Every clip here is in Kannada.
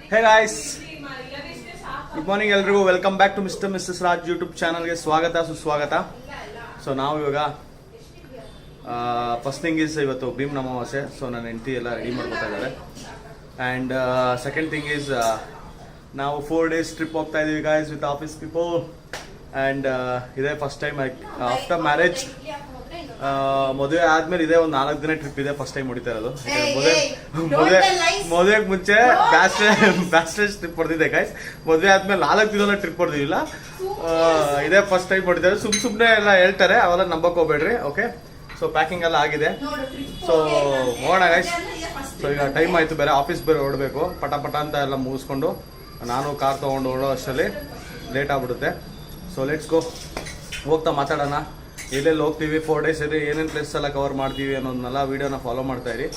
ಹೇ ಗಾಯ್ಸ್, ಗುಡ್ ಮಾರ್ನಿಂಗ್ ಎಲ್ರಿಗೂ. Welcome back to mister missus Raj YouTube ಚಾನಲ್ಗೆ ಸ್ವಾಗತ ಸುಸ್ವಾಗತ. ಸೊ ನಾವು ಇವಾಗ ಫಸ್ಟ್ ಥಿಂಗ್ ಈಸ್ ಇವತ್ತು ಭೀಮ್ ಅಮಾವಾಸ್ಯೆ. ಸೊ ನನ್ನ ಹೆಂಡತಿ ಎಲ್ಲ ರೆಡಿ ಮಾಡ್ಕೊತಾ ಇದ್ದಾರೆ. ಆ್ಯಂಡ್ ಸೆಕೆಂಡ್ ಥಿಂಗ್ ಈಸ್ ನಾವು 4 days ಟ್ರಿಪ್ ಹೋಗ್ತಾ ಇದೀವಿ guys with office people. And ಇದೇ ಫಸ್ಟ್ ಟೈಮ್ ಆಫ್ಟರ್ ಮ್ಯಾರೇಜ್. ಮದುವೆ ಆದ್ಮೇಲೆ ಇದೇ ಒಂದು 4 ದಿನ ಟ್ರಿಪ್ ಇದೆ, ಫಸ್ಟ್ ಟೈಮ್ ಹೊಡಿತಾ ಇರೋದು. ಮದುವೆಗೆ ಮುಂಚೆ ಬ್ಯಾಸ್ಟೇಜ್ ಟ್ರಿಪ್ ಹೊಡೆದಿದೆ ಗಾಯ್ಸ್. ಮದುವೆ ಆದ್ಮೇಲೆ 4 ದಿನ ಟ್ರಿಪ್ ಹೊಡೆದಿಲ್ಲ. ಇದೇ ಫಸ್ಟ್ ಟೈಮ್ ಹೊಡಿತಾರೆ. ಸುಮ್ಮನೆ ಎಲ್ಲ ಹೇಳ್ತಾರೆ, ಅವೆಲ್ಲ ನಂಬಕ್ ಹೋಗ್ಬೇಡ್ರಿ. ಓಕೆ, ಸೊ ಪ್ಯಾಕಿಂಗ್ ಎಲ್ಲ ಆಗಿದೆ. ಸೊ ಹೋಗೋಣ ಗಾಯ್ಸ್. ಸೊ ಈಗ ಟೈಮ್ ಆಯ್ತು, ಬೇರೆ ಆಫೀಸ್ ಬೇರೆ ಹೊರಡಬೇಕು. ಪಟ ಪಟ ಅಂತ ಎಲ್ಲ ಮುಗಿಸ್ಕೊಂಡು ನಾನು ಕಾರ್ ತೊಗೊಂಡು ಹೊರಡೋ ಅಷ್ಟರಲ್ಲಿ ಲೇಟ್ ಆಗ್ಬಿಡುತ್ತೆ. ಸೊ ಲೆಟ್ಸ್ ಗೋ, ಹೋಗ್ತಾ ಮಾತಾಡೋಣ. ಎಲ್ಲೆಲ್ಲಿ ಹೋಗ್ತೀವಿ, 4 days ಇದೆ, ಏನೇನು ಪ್ಲೇಸ್ ಎಲ್ಲ ಕವರ್ ಮಾಡ್ತೀವಿ ಅನ್ನೋದನ್ನೆಲ್ಲ ವೀಡಿಯೋನ ಫಾಲೋ ಮಾಡ್ತಾ ಇರಿ.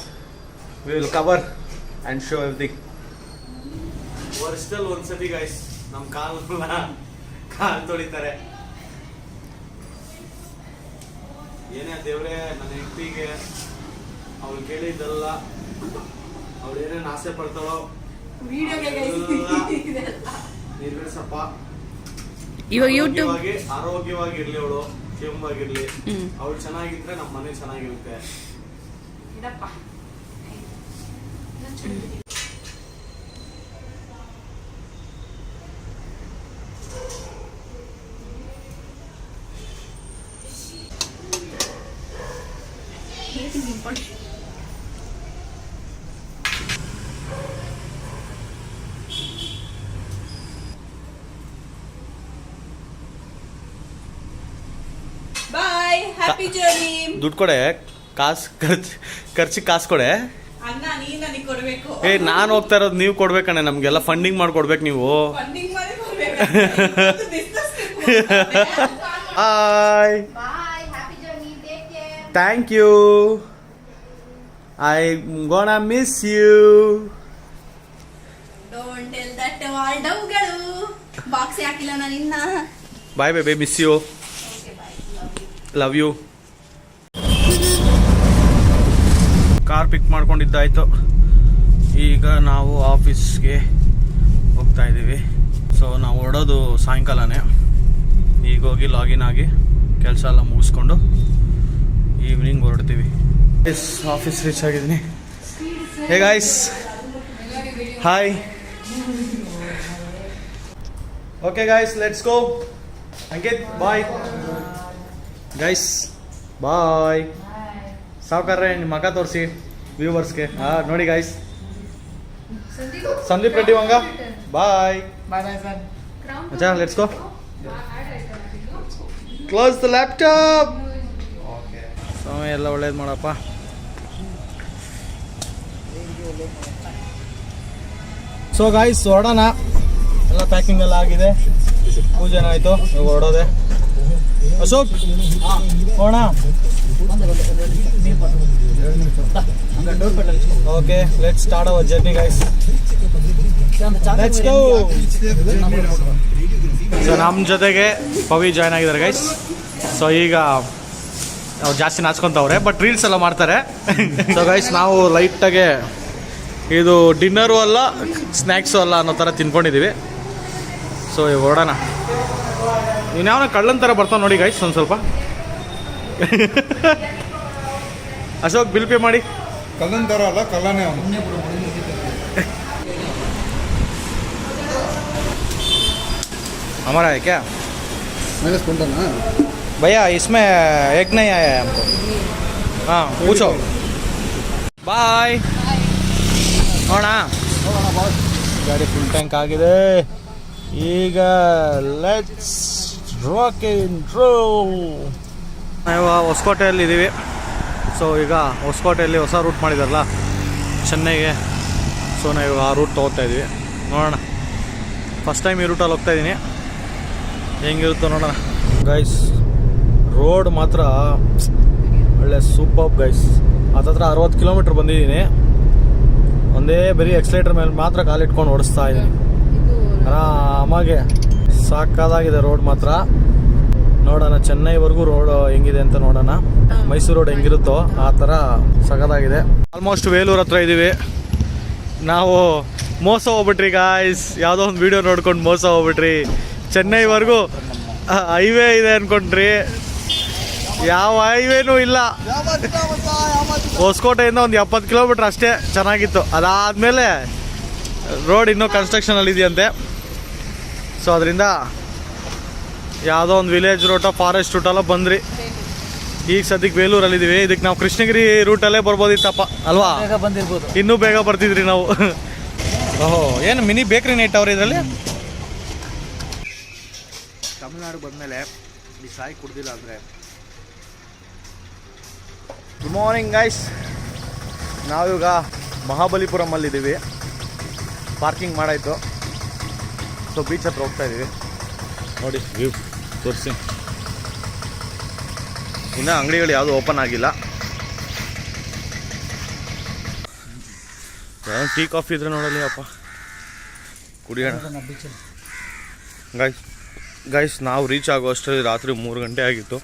We will cover and show everything. ವರ್ಷದಲ್ಲಿ ಒಂದ್ಸತಿ ಗೈಸ್ ನಮ್ಮ ಕಾಲ್ ತೊಳಿತಾರೆ. ಏನೇ ದೇವ್ರೆ, ನನ್ನ ಹೆಂಡತಿಗೆ ಅವಳು ಕೇಳಿದ್ದಲ್ಲ, ಅವಳು ಏನೇನು ಆಸೆ ಪಡ್ತಾಳೋ ನಿರ್ವಹಿಸಪ್ಪ. ಇವಾಗ ಯೂಟ್ಯೂಬ್ ಆರೋಗ್ಯವಾಗಿರ್ಲಿ, ಅವಳು ಕ್ಷೇಮವಾಗಿರ್ಲಿ. ಅವಳು ಚೆನ್ನಾಗಿದ್ರೆ ನಮ್ಮ ಮನೆ ಚೆನ್ನಾಗಿರುತ್ತೆ. ದುಡ್ಡು ಕೊಡೆ, ಖರ್ಚಿಗೆ ಕಾಸು ಕೊಡೆ. ನಾನು ಹೋಗ್ತಾ ಇರೋದು ನೀವು ಕೊಡ್ಬೇಕಣ್ಣ, ನಮ್ಗೆಲ್ಲ ಫಂಡಿಂಗ್ ಮಾಡ್ಕೊಡ್ಬೇಕು ನೀವು. Hi, thank you. I gonna miss you. Bye baby, miss you, love you. Car pick ಮಾಡ್ಕೊಂಡಿದ್ದಾಯ್ತು. ಈಗ ನಾವು ಆಫೀಸ್ಗೆ ಹೋಗ್ತಾ ಇದ್ದೀವಿ. ಸೊ ನಾವು ಹೊರಡೋದು ಸಾಯಂಕಾಲನೇ. ಈಗ ಹೋಗಿ ಲಾಗಿನ್ ಆಗಿ ಕೆಲಸ ಎಲ್ಲ ಮುಗಿಸ್ಕೊಂಡು ಈವ್ನಿಂಗ್ ಹೊರಡ್ತೀವಿ. ಆಫೀಸ್ ರೀಚ್ ಆಗಿದ್ದೀನಿ. Hey guys, hi. Okay guys, let's go. Ankit bye. Guys bye. ಸಾವುಕಾರ್ರೆ ನಿಮ್ಮ ಮಗ ತೋರಿಸಿ ವ್ಯೂವರ್ಸ್ಗೆ. ನೋಡಿ ಗೈಸ್, ಸಂದೀಪ್ ರೆಡ್ಡಿ ವಂಗ ಬಾಯ್. ಅಚ್ಚಾ, let's go. Close the laptop. ಸಮಯ ಎಲ್ಲ ಒಳ್ಳೇದು ಮಾಡಪ್ಪ. ಸೊ ಗಾಯ್ಸ್, ಹೊರಡೋಣ. ಎಲ್ಲ ಪ್ಯಾಕಿಂಗ್ ಎಲ್ಲ ಆಗಿದೆ, ಪೂಜೆನ ಆಯಿತು, ಹೊರಡೋದೆ. ಅಶೋಕ್ ಹೋಣ. Okay, let's start our journey guys. Let's go. So ನಮ್ಮ ಜೊತೆಗೆ ಪವಿ ಜಾಯ್ನ್ ಆಗಿದ್ದಾರೆ ಗೈಸ್. ಸೊ ಈಗ ಅವ್ರು ಜಾಸ್ತಿ ನಾಚ್ಕೊಂತವ್ರೆ, ಬಟ್ ರೀಲ್ಸ್ ಎಲ್ಲ ಮಾಡ್ತಾರೆ. ಸೊ ಗೈಸ್, ನಾವು ಲೈಟಾಗೆ ಇದು ಡಿನ್ನರು ಅಲ್ಲ ಸ್ನ್ಯಾಕ್ಸು ಅಲ್ಲ ಅನ್ನೋ ಥರ ತಿನ್ಕೊಂಡಿದ್ದೀವಿ. ಸೊ ಈಗ ಹೊರಡೋಣ. ನೀನು ಯಾವನ ಕಳ್ಳನ ಥರ ಬರ್ತಾವ ನೋಡಿ ಗೈಸ್. ಒಂದು ಸ್ವಲ್ಪ ಅಶೋಕ್ ಬಿಲ್ ಪೇ ಮಾಡಿ. ಕಳ್ಳನ ಥರ ಅಲ್ಲ, ಕಳ್ಳನೇ ಅವನು. हमारा है क्या? मैंने सुना ना भैया, इसमें एक नहीं आया है हमको. हाँ, पूछो. ಬಾಯ್. ನೋಡೋಣ. ಗಾಡಿ ಫುಲ್ ಟ್ಯಾಂಕ್ ಆಗಿದೆ. ಈಗ ಲೆಟ್ಸ್ ರಾಕ್ ಅಂಡ್ ರೋಲ್. ನಾವು ಹೊಸಕೋಟೆಯಲ್ಲಿ ಇದ್ದೀವಿ. ಸೊ ಈಗ ಹೊಸಕೋಟೆಯಲ್ಲಿ ಹೊಸ ರೂಟ್ ಮಾಡಿದಾರಲ್ಲ ಚೆನ್ನೈಗೆ. ಸೊ ನಾವು ಆ ರೂಟ್ ತೊಗೋತಾ ಇದ್ದೀವಿ. ನೋಡೋಣ, ಫಸ್ಟ್ ಟೈಮ್ ಈ ರೂಟಲ್ಲಿ ಹೋಗ್ತಾ ಇದ್ದೀನಿ, ಹೆಂಗಿರುತ್ತೋ ನೋಡೋಣ. ಗೈಸ್, ರೋಡ್ ಮಾತ್ರ ಒಳ್ಳೆ ಸೂಪರ್ ಗೈಸ್. ಹತ್ತತ್ರ 60 ಕಿಲೋಮೀಟ್ರ್ ಬಂದಿದ್ದೀನಿ. ಒಂದೇ ಬರೀ ಎಕ್ಸಲೇಟರ್ ಮೇಲೆ ಮಾತ್ರ ಕಾಲಿಟ್ಕೊಂಡು ಓಡಿಸ್ತಾ ಇದ್ದೀನಿ. ಆರಾಮಾಗೆ ಸಾಕಾಗಿದೆ ರೋಡ್ ಮಾತ್ರ. ನೋಡೋಣ ಚೆನ್ನೈವರೆಗೂ ರೋಡ್ ಹೆಂಗಿದೆ ಅಂತ ನೋಡೋಣ. ಮೈಸೂರು ರೋಡ್ ಹೆಂಗಿರುತ್ತೋ ಆ ಥರ ಸಖತ್ತಾಗಿದೆ. ಆಲ್ಮೋಸ್ಟ್ ವೇಲೂರ್ ಹತ್ರ ಇದ್ದೀವಿ. ನಾವು ಮೋಸ ಹೋಗ್ಬಿಟ್ರಿ ಗಾಯ್ಸ್. ಯಾವುದೋ ಒಂದು ವಿಡಿಯೋ ನೋಡ್ಕೊಂಡು ಮೋಸ ಹೋಗ್ಬಿಟ್ರಿ. ಚೆನ್ನೈವರೆಗೂ ಹೈವೇ ಇದೆ ಅಂದ್ಕೊಂಡ್ರಿ, ಯಾವ ಹೈವೇನೂ ಇಲ್ಲ. ಹೊಸಕೋಟೆಯಿಂದ ಒಂದು 70 ಕಿಲೋಮೀಟ್ರ್ ಅಷ್ಟೇ ಚೆನ್ನಾಗಿತ್ತು. ಅದಾದಮೇಲೆ ರೋಡ್ ಇನ್ನೂ ಕನ್ಸ್ಟ್ರಕ್ಷನಲ್ಲಿ ಇದೆಯಂತೆ. ಸೊ ಅದರಿಂದ ಯಾವುದೋ ಒಂದು ವಿಲೇಜ್ ರೂಟೋ ಫಾರೆಸ್ಟ್ ರೂಟೆಲ್ಲ ಬಂದ್ರಿ. ಈಗ ಸದ್ಯಕ್ಕೆ ಬೇಲೂರಲ್ಲಿದ್ದೀವಿ. ಇದಕ್ಕೆ ನಾವು ಕೃಷ್ಣಗಿರಿ ರೂಟಲ್ಲೇ ಬರ್ಬೋದಿತ್ತಪ್ಪ ಅಲ್ವಾ? ಬಂದಿರ್ಬೋದು, ಇನ್ನೂ ಬೇಗ ಬರ್ತಿದ್ರಿ ನಾವು. ಓಹೋ, ಏನು ಮಿನಿ ಬೇಕ್ರಿ ನೆಟ್ ಅವ್ರ ಇದರಲ್ಲಿ. ತಮಿಳ್ನಾಡು ಬಂದಮೇಲೆ ಈ ಸಾಯಿ ಕುಡ್ದಿಲ್ಲ ಅಂದರೆ. Good morning guys. ನಾವೀಗ ಮಹಾಬಲಿಪುರಮಲ್ಲಿದ್ದೀವಿ. ಪಾರ್ಕಿಂಗ್ ಮಾಡಾಯಿತು. ಸೊ ಬೀಚ್ ಹತ್ರ ಹೋಗ್ತಾ ಇದ್ದೀವಿ. ನೋಡಿ ವ್ಯೂ ತೋರಿಸಿ. ಇನ್ನೂ ಅಂಗಡಿಗಳು ಯಾವುದೂ ಓಪನ್ ಆಗಿಲ್ಲ. ಟೀ ಕಾಫಿ ಇದ್ರೆ ನೋಡಲಿ ಅಪ್ಪ, ಕುಡಿಯೋಣ. ಗೈಸ್ ನಾವು ರೀಚ್ ಆಗೋ ಅಷ್ಟರಲ್ಲಿ ರಾತ್ರಿ 3 ಗಂಟೆ ಆಗಿತ್ತು.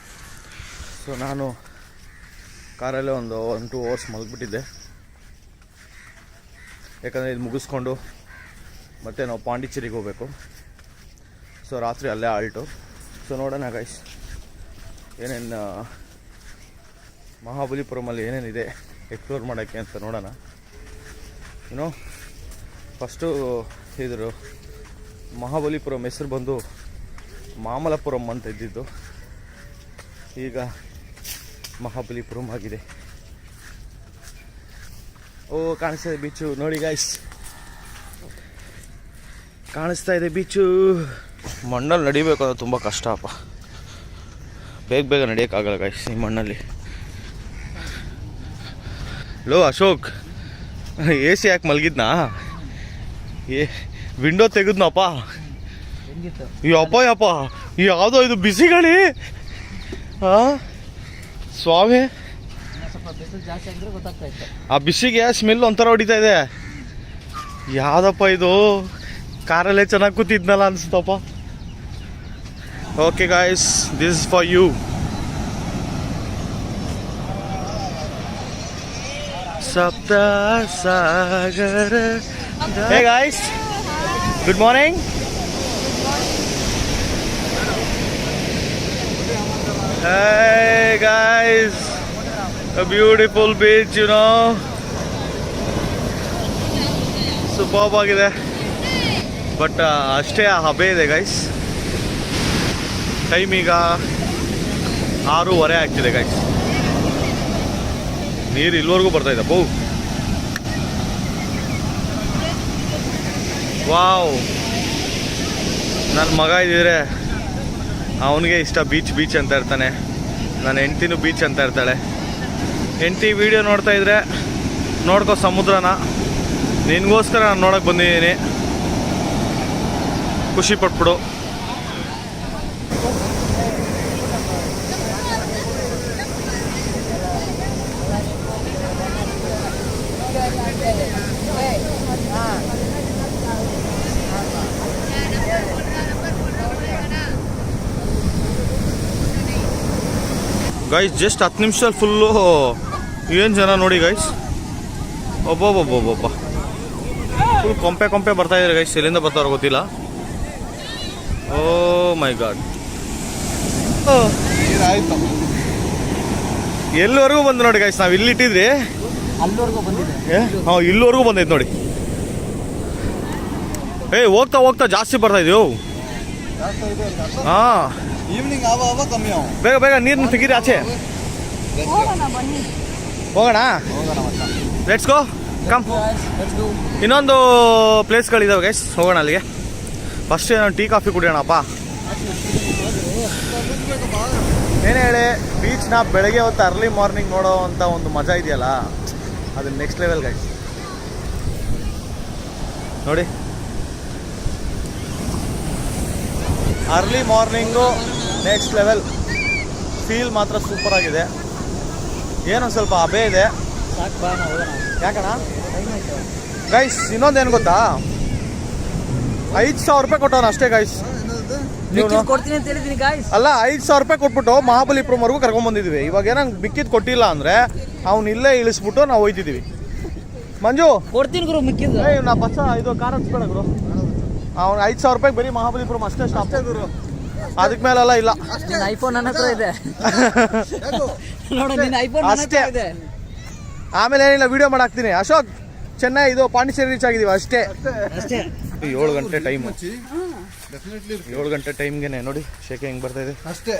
ಸೊ ನಾನು ಕಾರಲ್ಲೇ ಒಂದು 1-2 ಅವರ್ಸ್ ಮಲಗಿಬಿಟ್ಟಿದ್ದೆ. ಯಾಕಂದರೆ ಇದು ಮುಗಿಸ್ಕೊಂಡು ಮತ್ತೆ ನಾವು ಪಾಂಡಿಚೇರಿಗೆ ಹೋಗಬೇಕು. ಸೊ ರಾತ್ರಿ ಅಲ್ಲೇ ಆಲ್ಟು. ಸೊ ನೋಡೋಣ ಗೈಸ್ ಏನೇನು ಮಹಾಬಲಿಪುರಮಲ್ಲಿ ಏನೇನಿದೆ ಎಕ್ಸ್ಪ್ಲೋರ್ ಮಾಡೋಕ್ಕೆ ಅಂತ ನೋಡೋಣ. ಏನೋ ಫಸ್ಟು ಇದ್ರು ಮಹಾಬಲಿಪುರಂ ಹೆಸರು ಬಂದು ಮಾಮಲಪುರಂ ಅಂತ ಇದ್ದಿದ್ದು, ಈಗ ಮಹಾಬಲಿಪುರಂ ಆಗಿದೆ. ಓ ಕಾಣಿಸ್ತಾ ಇದೆ ಬೀಚು ನೋಡಿ ಗೈಸ್, ಕಾಣಿಸ್ತಾ ಇದೆ ಬೀಚು. ಮಣ್ಣಲ್ಲಿ ನಡಿಬೇಕು ಅಂದ್ರೆ ತುಂಬ ಕಷ್ಟ ಅಪ್ಪ, ಬೇಗ ನಡೆಯೋಕ್ಕಾಗಲ್ಲ ಗೈಸ್ ಈ ಮಣ್ಣಲ್ಲಿ. ಲೋ ಅಶೋಕ್, AC ಯಾಕೆ ಮಲಗಿದ್ನಾ? ವಿಂಡೋ ತೆಗೆದ್ನಪ್ಪ. ಯಪ್ಪ ಯಾವುದೋ ಇದು ಬಿಸಿ ಗಾಳಿ. ಸ್ವಾಮಿ, ಆ ಬಿಸಿಗೆ ಸ್ಮೆಲ್ ಒಂಥರ ಹೊಡಿತಾ ಇದೆ. ಯಾವುದಪ್ಪ ಇದು, ಕಾರಲ್ಲೇ ಚೆನ್ನಾಗಿ ಕೂತಿದ್ನಲ್ಲ ಅನಿಸ್ತಪ್ಪ. Okay guys, this is for you. Sapta Sagara. Hey guys, good morning. Hey guys, a beautiful beach, you know. Superb ಆಗಿದೆ, ಬಟ್ ಅಷ್ಟೇ ಹಬೆ ಇದೆ ಗೈಸ್. ಟೈಮ್ ಈಗ 6:30 ಆಗ್ತಿದೆ ಗೈಸ್. ನೀರು ಇಲ್ಲಿವರೆಗೂ ಬರ್ತಾ ಇದೆ. ಬೌ ವಾವ್. ನನ್ನ ಮಗ ಇದ್ದಿದ್ರೆ ಅವನಿಗೆ ಇಷ್ಟ ಬೀಚ್ ಅಂತ ಇರ್ತಾನೆ. ನನ್ನ ಹೆಂಡ್ತಿನೂ ಬೀಚ್ ಅಂತ ಇರ್ತಾಳೆ. ಹೆಂಡ್ತಿ ವಿಡಿಯೋ ನೋಡ್ತಾ ಇದ್ರೆ ನೋಡ್ಕೋ ಸಮುದ್ರನ. ನಿನಗೋಸ್ಕರ ನಾನು ನೋಡೋಕೆ ಬಂದಿದ್ದೀನಿ, ಖುಷಿ ಪಟ್ಬಿಡು. ಗೈಸ್ ಜಸ್ಟ್ 10 ನಿಮಿಷದಲ್ಲಿ ಫುಲ್ಲು ಏನು ಜನ ನೋಡಿ ಗೈಸ್. ಒಬ್ಬೊಬ್ಬೊಬ್ಬೊಬ್ಬ ಫುಲ್ ಕೊಂಪೆ ಬರ್ತಾ ಇದ್ದಾರೆ ಗೈಸ್. ಎಲ್ಲಿಂದ ಬರ್ತಾರೋ ಗೊತ್ತಿಲ್ಲ. ಓ ಮೈ ಗಾಡ್, ಎಲ್ಲಿವರೆಗೂ ಬಂದು ನೋಡಿ ಗೈಸ್. ನಾವು ಇಲ್ಲಿಟ್ಟಿದ್ರಿ ಇಲ್ಲಿವರೆಗೂ ಬಂದೈತೆ ನೋಡಿ. ಹೋಗ್ತಾ ಜಾಸ್ತಿ ಬರ್ತಾ ಇದೆಯೋ. ಹಾಂ, ಈವ್ನಿಂಗ್ ಆವ ಕಮ್ಮಿ ಆವ. ಬೇಗ ನೀರನ್ನ ತೆಗೀರಿ ಆಚೆ. ಹೋಗೋಣ, ಲೆಟ್ಸ್ ಗೋ, ಕಮ್. ಇನ್ನೊಂದು ಪ್ಲೇಸ್ಗಳಿದಾವೆ ಗೈಸ್, ಹೋಗೋಣ ಅಲ್ಲಿಗೆ. ಫಸ್ಟ್ ಟೀ ಕಾಫಿ ಕುಡಿಯೋಣಪ್ಪ. ಏನೇ ಹೇಳಿ, ಬೀಚ್ನ ಬೆಳಗ್ಗೆ ಹೊತ್ತು ಅರ್ಲಿ ಮಾರ್ನಿಂಗ್ ನೋಡೋ ಅಂತ ಒಂದು ಮಜಾ ಇದೆಯಲ್ಲ, ಅದು ನೆಕ್ಸ್ಟ್ ಲೆವೆಲ್ ಗೈಸ್. ನೋಡಿ, early morning next level. Feel ಮಾತ್ರ ಸೂಪರ್ ಆಗಿದೆ. ಏನೋ ಸ್ವಲ್ಪ ಹಬೆ ಇದೆ. ಯಾಕಣ್ಣ ಗೈಸ್, ಇನ್ನೊಂದೇನು ಗೊತ್ತಾ, 5,000 ರೂಪಾಯಿ ಕೊಟ್ಟವನು ಅಷ್ಟೇ ಗೈಸ್. ಅಲ್ಲ, 5,000 ರೂಪಾಯಿ ಕೊಟ್ಬಿಟ್ಟು ಮಹಾಬಲಿಪುರಂವರೆಗೂ ಕರ್ಕೊಂಡ್ಬಂದಿದ್ವಿ. ಇವಾಗ ಏನಂಗೆ ಬಿಕ್ಕಿದ್ದು ಕೊಟ್ಟಿಲ್ಲ ಅಂದರೆ ಅವ್ನು ಇಲ್ಲೇ ಇಳಿಸ್ಬಿಟ್ಟು ನಾವು ಹೋಯ್ತಿದ್ದೀವಿ. ಮಂಜು ಕೊಡ್ತೀನಿ ಗುರು ಮಿಕ್ಕಿದ್ದು. ನಾ ಬಸ್ಸ ಇದು ಕಾರ್ ಹಚ್ಬೇಡ ಗುರು. ಅವ್ನು 5,000 ರೂಪಾಯಿ ಬರೀ ಮಹಾಬಲಿಪುರಂ ಅಷ್ಟೇ ಸ್ಟಾಪ್ ಗುರು. ಅದಕ್ಕೆ ಮೇಲೆಲ್ಲ ಇಲ್ಲ. ನಿನ್ನ ಐಫೋನ್ ನನ್ನ ಹತ್ರ ಇದೆ ನೋಡು, ನಿನ್ನ ಐಫೋನ್ ನನ್ನ ಹತ್ರ ಇದೆ. ಆಮೇಲೆ ಏನಿಲ್ಲ, ವಿಡಿಯೋ ಮಾಡಾಕ್ತೀನಿ. ಅಶೋಕ್, ಚೆನ್ನೈ ಇದು ಪಾಂಡಿಚೇರಿ ರೀಚ್ ಆಗಿದೀವಿ ಅಷ್ಟೇ. 7 ಗಂಟೆ ಟೈಮು. 7 ಗಂಟೆ ಟೈಮ್ಗೆ ನೋಡಿ ಶೆಕೆ ಹೆಂಗೆ ಬರ್ತಾ ಇದೆ. ಅಷ್ಟೇ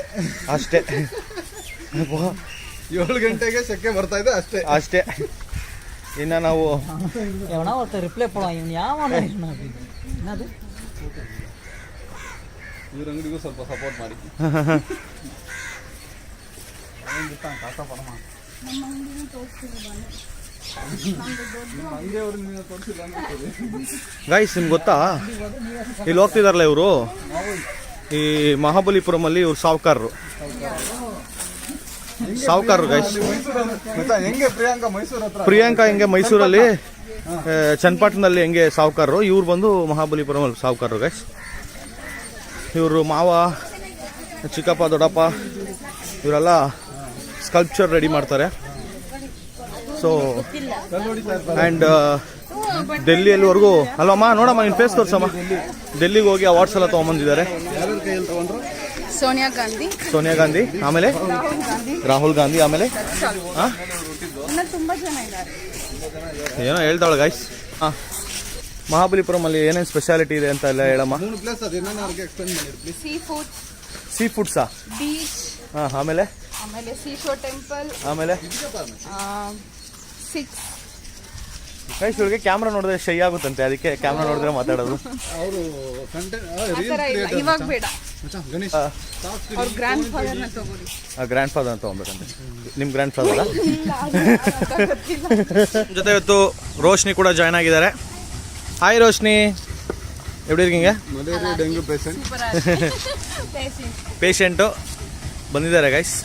7 ಗಂಟೆಗೆ ಸೆಕೆ ಬರ್ತಾ ಇದೆ ಅಷ್ಟೇ. ಇನ್ನು ನಾವು ರಿಪ್ಲೈ ಕೊಡ ಇವನು ಯಾವ ಇವ್ರ ಅಂಗಡಿಗೂ ಸ್ವಲ್ಪ ಸಪೋರ್ಟ್ ಮಾಡಿ. ಗೈಸ್ ನಿಮ್ಗೆ ಗೊತ್ತಾ, ಇಲ್ಲಿ ಹೋಗ್ತಿದಾರಲ್ಲ ಇವರು, ಈ ಮಹಾಬಲಿಪುರಮಲ್ಲಿ ಇವ್ರು ಸಾವುಕಾರರು ಗೈಸ್. ಹೆಂಗೆ ಪ್ರಿಯಾಂಕಾ ಹೆಂಗೆ ಮೈಸೂರಲ್ಲಿ, ಚನ್ನಪಟ್ಟಣದಲ್ಲಿ ಹೆಂಗೆ ಸಾವುಕಾರರು, ಇವ್ರು ಬಂದು ಮಹಾಬಲಿಪುರಮಲ್ಲಿ ಸಾವುಕಾರರು ಗೈಸ್. ಇವರು ಮಾವ, ಚಿಕ್ಕಪ್ಪ, ದೊಡ್ಡಪ್ಪ ಇವರೆಲ್ಲ ಸ್ಕಲ್ಪ್ಚರ್ ರೆಡಿ ಮಾಡ್ತಾರೆ. ಸೊ ಆ್ಯಂಡ್ ಡೆಲ್ಲಿಯಲ್ಲಿವರೆಗೂ ಅಲ್ವಮ್ಮ, ನೋಡಮ್ಮ ನಿನ್ನ ಫೇಸ್ ತೋರ್ಸಮ್ಮ. ಡೆಲ್ಲಿಗೆ ಹೋಗಿ ಅವಾರ್ಡ್ಸ್ ಎಲ್ಲ ತೊಗೊಂಬಂದಿದ್ದಾರೆ. ಸೋನಿಯಾ ಗಾಂಧಿ, ಆಮೇಲೆ ರಾಹುಲ್ ಗಾಂಧಿ, ಆಮೇಲೆ ಏನೋ ಹೇಳ್ತಾಳೆ ಗೈಸ್. ಮಹಾಬಲಿಪುರಮಲ್ಲಿ ಏನೇನು ಸ್ಪೆಷಾಲಿಟಿ ಇದೆ ಅಂತ ಎಲ್ಲ ಹೇಳಮ್ಮ. ಸೀ ಫುಡ್ಸಾ? ಹಾಂ, ಆಮೇಲೆ ಸೀಶೋರ್ ಟೆಂಪಲ್, ಆಮೇಲೆ 6 ಗೈಸ್ ಇವ್ರಿಗೆ ಕ್ಯಾಮ್ರಾ ನೋಡಿದ್ರೆ ಶೈ ಆಗುತ್ತಂತೆ, ಅದಕ್ಕೆ ಕ್ಯಾಮ್ರಾ ನೋಡಿದ್ರೆ ಮಾತಾಡೋದು. ಅವರು ಇವಾಗ ಬೇಡ. ಅವ್ರ ಗ್ರ್ಯಾಂಡ್ ಫಾದರ್ನ ತಗೋರಿ. ಗ್ರ್ಯಾಂಡ್ ಫಾದರ್ ತೊಗೊಬೇಕಂತೆ. ನಿಮ್ಮ ಗ್ರ್ಯಾಂಡ್ ಫಾದರ್ ಜೊತೆ ಇವತ್ತು ರೋಶ್ನಿ ಕೂಡ ಜಾಯ್ನ್ ಆಗಿದ್ದಾರೆ. ಹಾಯ್ ರೋಶ್ನಿ, ಎಪ್ಪಡಿ இருக்கீங்க? ಮಲೇರಿಯಾ ಡೆಂಗ್ಯೂ ಪೇಷೆಂಟು ಬಂದಿದ್ದಾರೆ guys.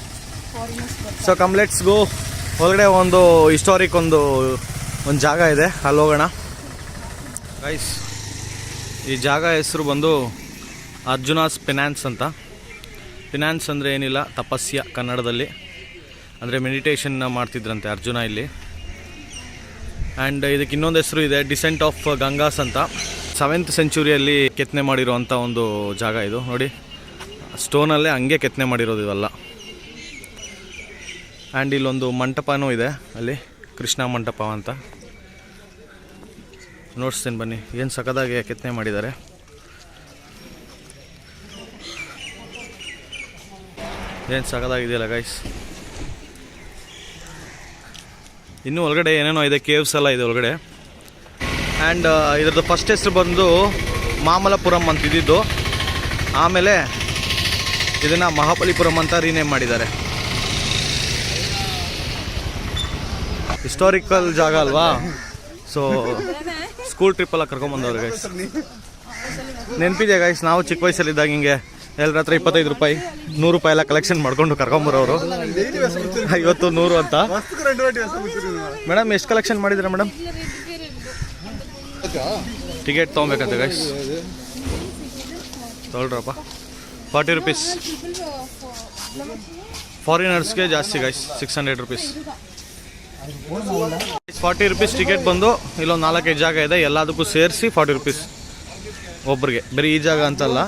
So come let's go. ಹೊರಗಡೆ ಒಂದು ಹಿಸ್ಟಾರಿಕ್ ಒಂದು ಜಾಗ ಇದೆ, ಅಲ್ಲಿ ಹೋಗೋಣ ಗೈಸ್. ಈ ಜಾಗ ಹೆಸರು ಬಂದು ಅರ್ಜುನಾಸ್ ಪೆನಾನ್ಸ್ ಅಂತ. ಫಿನಾನ್ಸ್ ಅಂದರೆ ಏನಿಲ್ಲ, ತಪಸ್ಯ ಕನ್ನಡದಲ್ಲಿ, ಅಂದರೆ ಮೆಡಿಟೇಷನ್ ಮಾಡ್ತಿದ್ರಂತೆ ಅರ್ಜುನ ಇಲ್ಲಿ. ಆ್ಯಂಡ್ ಇದಕ್ಕೆ ಇನ್ನೊಂದು ಹೆಸರು ಇದೆ, ಡಿಸೆಂಟ್ ಆಫ್ ಗಂಗಾಸ್ ಅಂತ. 7th ಸೆಂಚುರಿಯಲ್ಲಿ ಕೆತ್ತನೆ ಮಾಡಿರೋವಂಥ ಒಂದು ಜಾಗ ಇದು. ನೋಡಿ, ಸ್ಟೋನಲ್ಲೇ ಹಂಗೆ ಕೆತ್ತನೆ ಮಾಡಿರೋದು ಇವೆಲ್ಲ. ಆ್ಯಂಡ್ ಇಲ್ಲೊಂದು ಮಂಟಪನೂ ಇದೆ, ಅಲ್ಲಿ ಕೃಷ್ಣ ಮಂಟಪ ಅಂತ. ನೋಡ್ಸ್ತೀನಿ ಬನ್ನಿ, ಏನು ಸಖತ್ತಾಗಿ ಕೆತ್ತನೆ ಮಾಡಿದ್ದಾರೆ. ಏನು ಸಖತ್ತಾಗಿದೆಯಲ್ಲ ಗೈಸ್. ಇನ್ನೂ ಒಳಗಡೆ ಏನೇನೋ ಇದೆ, ಕೇವ್ಸ್ ಎಲ್ಲ ಇದೆ ಒಳಗಡೆ. ಆ್ಯಂಡ್ ಇದ್ರದ್ದು ಫಸ್ಟ್ ಹೆಸರು ಬಂದು ಮಾಮಲ್ಲಪುರಂ ಅಂತಿದ್ದು, ಆಮೇಲೆ ಇದನ್ನು ಮಹಾಬಲಿಪುರಂ ಅಂತ ರೀನೇಮ್ ಮಾಡಿದ್ದಾರೆ. ಹಿಸ್ಟಾರಿಕಲ್ ಜಾಗ ಅಲ್ವಾ, ಸೊ ಸ್ಕೂಲ್ ಟ್ರಿಪ್ಪೆಲ್ಲ ಕರ್ಕೊಂಬಂದವ್ರು ಗೈಸ್. ನೆನಪಿದೆ ಗೈಸ್, ನಾವು ಚಿಕ್ಕ ವಯಸ್ಸಲ್ಲಿದ್ದಾಗ ಹಿಂಗೆ ಎಲ್ಲರ ಹತ್ರ 25 ರೂಪಾಯಿ 100 ರೂಪಾಯಿ ಎಲ್ಲ ಕಲೆಕ್ಷನ್ ಮಾಡ್ಕೊಂಡು ಕರ್ಕೊಂಬರೋರು. ಇವತ್ತು 100 ಅಂತ. ಮೇಡಮ್ ಎಷ್ಟು ಕಲೆಕ್ಷನ್ ಮಾಡಿದ್ದೀರಾ ಮೇಡಮ್? ಟಿಕೆಟ್ ತೊಗೊಬೇಕಂತ ಗೈಸ್, ತೊಗೊಳ್ರಪ್ಪ. 40 ರೂಪೀಸ್. ಫಾರಿನರ್ಸ್ಗೆ ಜಾಸ್ತಿ ಗೈಸ್, 600 ರೂಪೀಸ್. 40 ರೂಪೀಸ್ ಟಿಕೆಟ್ ಬಂದು. ಇಲ್ಲೊಂದು 4-5 ಜಾಗ ಇದೆ, ಎಲ್ಲದಕ್ಕೂ ಸೇರಿಸಿ 40 ರೂಪೀಸ್ ಒಬ್ರಿಗೆ. ಬರೀ ಈ ಜಾಗ ಅಂತಲ್ಲ,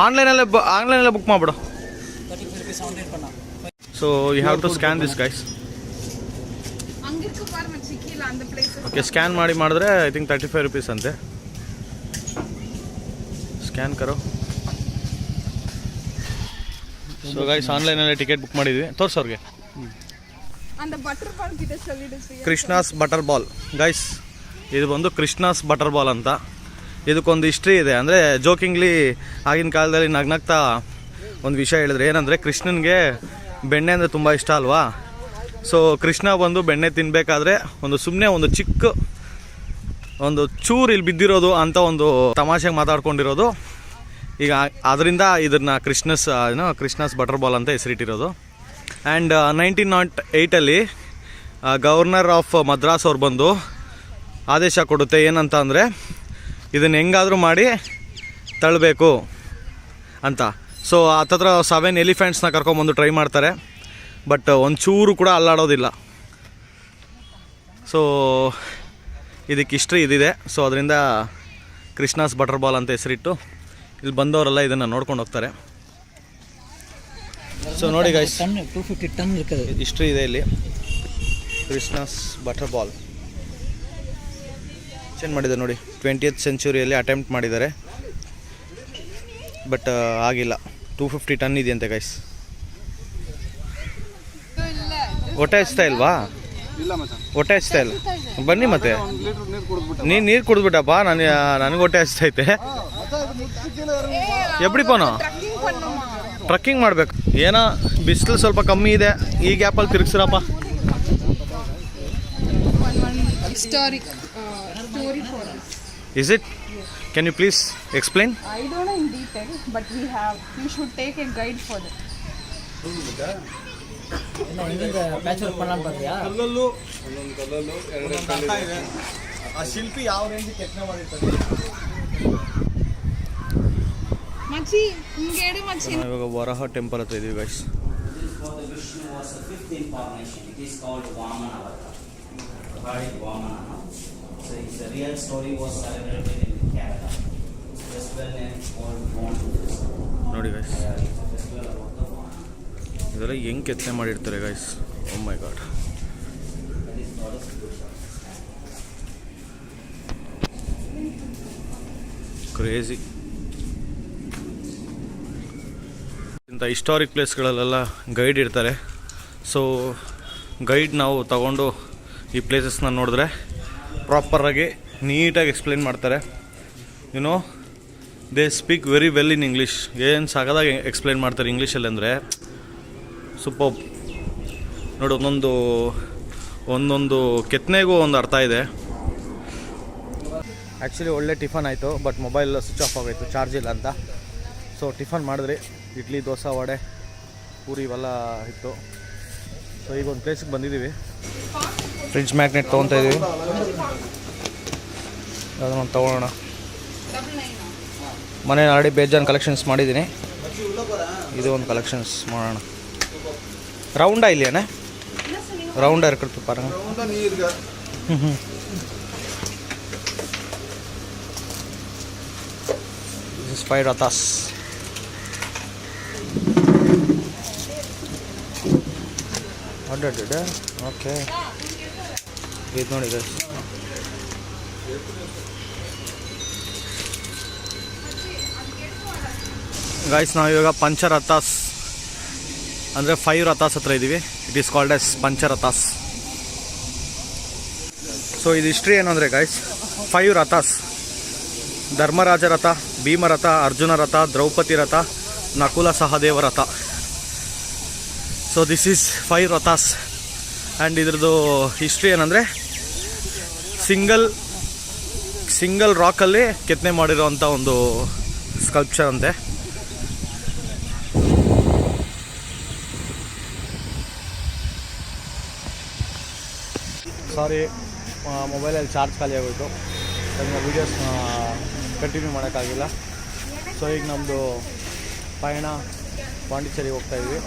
ಆನ್ಲೈನಲ್ಲೇ ಬುಕ್ ಮಾಡಿಬಿಡು. So you have to scan this guys. Okay, scan ಮಾಡಿದ್ರೆ ಐ ಥಿಂಕ್ 35 ರೂಪೀಸ್ ಅಂತೆ. ಸ್ಕ್ಯಾನ್ ಕರೋ. ಸೊ ಗೈಸ್, ಆನ್ಲೈನಲ್ಲೇ ಟಿಕೆಟ್ ಬುಕ್ ಮಾಡಿದ್ವಿ. ತೋರ್ಸೋರ್ಗೆ ಕೃಷ್ಣಾಸ್ ಬಟರ್ ಬಾಲ್ ಗೈಸ್. ಇದು ಬಂದು ಕೃಷ್ಣಾಸ್ ಬಟರ್ ಬಾಲ್ ಅಂತ. ಇದಕ್ಕೊಂದು ಹಿಸ್ಟ್ರಿ ಇದೆ. ಅಂದರೆ ಜೋಕಿಂಗ್ಲಿ ಆಗಿನ ಕಾಲದಲ್ಲಿ ನಗ್ನಗ್ತಾ ಒಂದು ವಿಷಯ ಹೇಳಿದ್ರೆ ಏನಂದರೆ, ಕೃಷ್ಣನಿಗೆ ಬೆಣ್ಣೆ ಅಂದರೆ ತುಂಬ ಇಷ್ಟ ಅಲ್ವಾ. ಸೊ ಕೃಷ್ಣ ಬಂದು ಬೆಣ್ಣೆ ತಿನ್ನಬೇಕಾದ್ರೆ ಸುಮ್ಮನೆ ಒಂದು ಚಿಕ್ಕ ಒಂದು ಚೂರು ಇಲ್ಲಿ ಬಿದ್ದಿರೋದು ಅಂತ ಒಂದು ತಮಾಷೆಗೆ ಮಾತಾಡ್ಕೊಂಡಿರೋದು. ಈಗ ಅದರಿಂದ ಇದನ್ನು ಕೃಷ್ಣಾಸ್ ಬಟರ್ ಬಾಲ್ ಅಂತ ಹೆಸರಿಟ್ಟಿರೋದು. ಆ್ಯಂಡ್ 1908 ಗವರ್ನರ್ ಆಫ್ ಮದ್ರಾಸ್ ಅವ್ರು ಬಂದು ಆದೇಶ ಕೊಡುತ್ತೆ, ಏನಂತ ಅಂದರೆ ಇದನ್ನು ಹೆಂಗಾದರೂ ಮಾಡಿ ತಳ್ಳಬೇಕು ಅಂತ. ಸೊ ಹತ್ತತ್ರ 7 ಎಲಿಫೆಂಟ್ಸ್ನ ಕರ್ಕೊಂಬಂದು ಟ್ರೈ ಮಾಡ್ತಾರೆ, ಬಟ್ ಒಂಚೂರು ಕೂಡ ಅಲ್ಲಾಡೋದಿಲ್ಲ. ಸೊ ಇದಕ್ಕೆ ಹಿಸ್ಟ್ರಿ ಇದಿದೆ. ಸೊ ಅದರಿಂದ ಕೃಷ್ಣಾಸ್ ಬಟರ್ ಬಾಲ್ ಅಂತ ಹೆಸರಿಟ್ಟು ಇಲ್ಲಿ ಬಂದವರೆಲ್ಲ ಇದನ್ನು ನೋಡ್ಕೊಂಡು ಹೋಗ್ತಾರೆ. ಸೊ ನೋಡಿ ಗೈಸ್, 250 ಟನ್ ಇರ್ತದೆ. ಹಿಸ್ಟ್ರಿ ಇದೆ ಇಲ್ಲಿ. ಕೃಷ್ಣಾಸ್ ಬಟರ್ ಬಾಲ್ ಚೇಂಜ್ ಮಾಡಿದ್ದಾರೆ ನೋಡಿ. 20th ಸೆಂಚುರಿಯಲ್ಲಿ ಅಟೆಂಪ್ಟ್ ಮಾಡಿದ್ದಾರೆ, ಬಟ್ ಆಗಿಲ್ಲ. 250 ಟನ್ ಇದೆಯಂತೆ ಗೈಸ್. ಹೊಟ್ಟೆ ಹಚ್ತಾ ಇಲ್ವಾ? ಇಲ್ಲ ಮಚ್ಚ, ಹೊಟ್ಟೆ ಹಚ್ತಾ ಇಲ್ಲ. ಬನ್ನಿ ಮತ್ತೆ ನೀರು ಕುಡಿದ್ಬಿಟ್ಟು ನೀರು ಕುಡಿದ್ಬಿಟ್ಟಪ್ಪ. ನನಗೆ ಹೊಟ್ಟೆ ಹಚ್ತೈತೆ. ಎಬ್ಡಿ ಪೋನು ಟ್ರಕ್ಕಿಂಗ್ ಮಾಡಬೇಕು. ಏನೋ ಬಿಸಿಲು ಸ್ವಲ್ಪ ಕಮ್ಮಿ ಇದೆ, ಈ ಗ್ಯಾಪಲ್ಲಿ ತಿರುಗಿಸ್ರಪ್ಪ. Historic story for us. Is it? Can you please explain? I don't know in detail, but we should take a guide for that. Patch work ಮಾಡಲಾನ್ ಬಂದ್ಯಾ? ಒಂದೊಂದು ಕಲ್ಲಲ್ಲೂ ಎರಡು ಆ ಶಿಲ್ಪಿ ಯಾವ ರೇಂಜ್ ಕೆತ್ತನೆ ಮಾಡಿರ್ತಾರೆ. ಮಚ್ಚಿ ಹಿಂಗೇಡು ಮಚ್ಚಿ. ಇವಾಗ ವರಹ ಟೆಂಪಲ್ ಹತ್ರ ಇದೀವಿ guys. Vishnu was the 5th incarnation. It is called Vamana Avata. Vamana. So the real story was celebrated in Kerala. Festival name called Vamana. ನೋಡಿ guys, Festival about the Vamana. ಇದೆಲ್ಲ ಹೆಂಗೆ ಕೆತ್ತನೆ ಮಾಡಿರ್ತಾರೆ guys. Oh my god. That is not a good one. Crazy. ಇಂಥ ಹಿಸ್ಟಾರಿಕ್ ಪ್ಲೇಸ್ಗಳಲ್ಲೆಲ್ಲ ಗೈಡ್ ಇರ್ತಾರೆ. ಸೊ ಗೈಡ್ ನಾವು ತಗೊಂಡು ಈ ಪ್ಲೇಸಸ್ನ ನೋಡಿದ್ರೆ ಪ್ರಾಪರಾಗಿ ನೀಟಾಗಿ ಎಕ್ಸ್ಪ್ಲೇನ್ ಮಾಡ್ತಾರೆ. You know they speak very well in English. ಏನು ಸಾಕಾದಾಗ ಎಕ್ಸ್ಪ್ಲೇನ್ ಮಾಡ್ತಾರೆ ಇಂಗ್ಲೀಷಲ್ಲಿ ಅಂದರೆ ಸೂಪರ್. ನೋಡಿ, ಒಂದೊಂದು ಕೆತ್ತನೆಗೂ ಒಂದು ಅರ್ಥ ಇದೆ. ಆ್ಯಕ್ಚುಲಿ ಒಳ್ಳೆ ಟಿಫನ್ ಆಯಿತು, ಬಟ್ ಮೊಬೈಲ್ ಸ್ವಿಚ್ ಆಫ್ ಆಗೋಯ್ತು, ಚಾರ್ಜ್ ಇಲ್ಲ ಅಂತ. ಸೊ ಟಿಫನ್ ಮಾಡಿದ್ರಿ, ಇಡ್ಲಿ, ದೋಸೆ, ವಡೆ, ಪೂರಿ ಇವೆಲ್ಲ ಇತ್ತು. ಸೊ ಈಗ ಒಂದು ಪ್ಲೇಸಿಗೆ ಬಂದಿದ್ದೀವಿ. ಫ್ರಿಡ್ಜ್ ಮ್ಯಾಗ್ನೆಟ್ ತೊಗೊತಾ ಇದ್ದೀವಿ. ಅದನ್ನು ತೊಗೊಳ್ಳೋಣ. ಮನೆ ಆಲ್ರೆಡಿ ಬೇಜಾನ್ ಕಲೆಕ್ಷನ್ಸ್ ಮಾಡಿದ್ದೀನಿ. ಇದು ಒಂದು ಕಲೆಕ್ಷನ್ಸ್ ಮಾಡೋಣ. ರೌಂಡಾ ಇಲ್ಲೇನೆ? ರೌಂಡಾ ಇರ್ಕೊಳ್ತು ಪಾರಂಗ. This is 5 rathas. ಓಕೆ, ಇದು ನೋಡಿ ಗೈಸ್. ಗೈಸ್ ನಾವು ಇವಾಗ ಪಂಚರಥಾಸ್ ಅಂದರೆ 5 ರಥಾಸ್ ಹತ್ರ ಇದ್ದೀವಿ. It is called as Pancharathas. So ಇದು ಹಿಸ್ಟ್ರಿ ಏನು ಅಂದರೆ ಗೈಸ್, 5 ರಥಾಸ್: ಧರ್ಮರಾಜ ರಥ, ಭೀಮರಥ, ಅರ್ಜುನ ರಥ, ದ್ರೌಪದಿ ರಥ, ನಕುಲ ಸಹದೇವ ರಥ. So this is 5 ರಥಾಸ್. ಆ್ಯಂಡ್ ಇದ್ರದ್ದು ಹಿಸ್ಟ್ರಿ ಏನಂದರೆ ಸಿಂಗಲ್ ರಾಕಲ್ಲಿ ಕೆತ್ತನೆ ಮಾಡಿರೋವಂಥ ಒಂದು ಸ್ಕಲ್ಪ್ಚರ್ ಅಂತೆ. ಸಾರಿ, ಮೊಬೈಲಲ್ಲಿ ಚಾರ್ಜ್ ಖಾಲಿ ಆಗೋಯಿತು. ಅದನ್ನ ವೀಡಿಯೋಸ್ನ ಕಂಟಿನ್ಯೂ ಮಾಡೋಕ್ಕಾಗಿಲ್ಲ. ಸೊ ಈಗ ನಮ್ಮದು ಪಯಣ ಪಾಂಡಿಚೇರಿಗೆ ಹೋಗ್ತಾಯಿದ್ವಿ.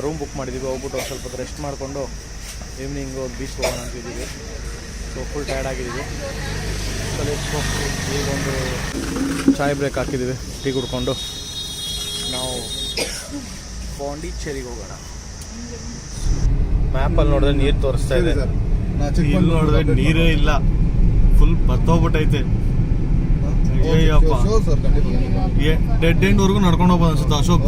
ರೂಮ್ ಬುಕ್ ಮಾಡಿದ್ದೀವಿ. ಹೋಗ್ಬಿಟ್ಟು ಒಂದು ಸ್ವಲ್ಪ ರೆಸ್ಟ್ ಮಾಡಿಕೊಂಡು ಈವ್ನಿಂಗು ಒಂದು ಬೀಚ್ ಹೋಗೋಣ ಅಂತಿದ್ದೀವಿ. ಸೊ ಫುಲ್ ಟಯರ್ಡ್ ಆಗಿದ್ದೀವಿ. ಸೊ ಈಗ ಒಂದು ಚಾಯ್ ಬ್ರೇಕ್ ಹಾಕಿದ್ದೀವಿ. ಟೀ ಕುಡ್ಕೊಂಡು ನಾವು ಪಾಂಡಿಚೇರಿಗೆ ಹೋಗೋಣ. ಮ್ಯಾಪಲ್ಲಿ ನೋಡಿದ್ರೆ ನೀರು ತೋರಿಸ್ತಾ ಇದೆ, ಇಲ್ಲಿ ನೋಡಿದ್ರೆ ನೀರೇ ಇಲ್ಲ. ಫುಲ್ ಬತ್ತೋಗ್ಬಿಟ್ಟೈತೆ. ಡೆಡ್ ಎಂಡ್ ವರ್ಗು ನಡ್ಕೊಂಡು ಹೋಗ್ಬೋದು ಅನ್ಸುತ್ತೆ ಅಶೋಕ್.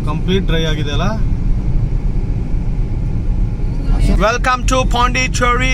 ಕಂಪ್ಲೀಟ್ ಡ್ರೈ ಆಗಿದೆ ಅಲ್ಲ. Welcome to Pondicherry.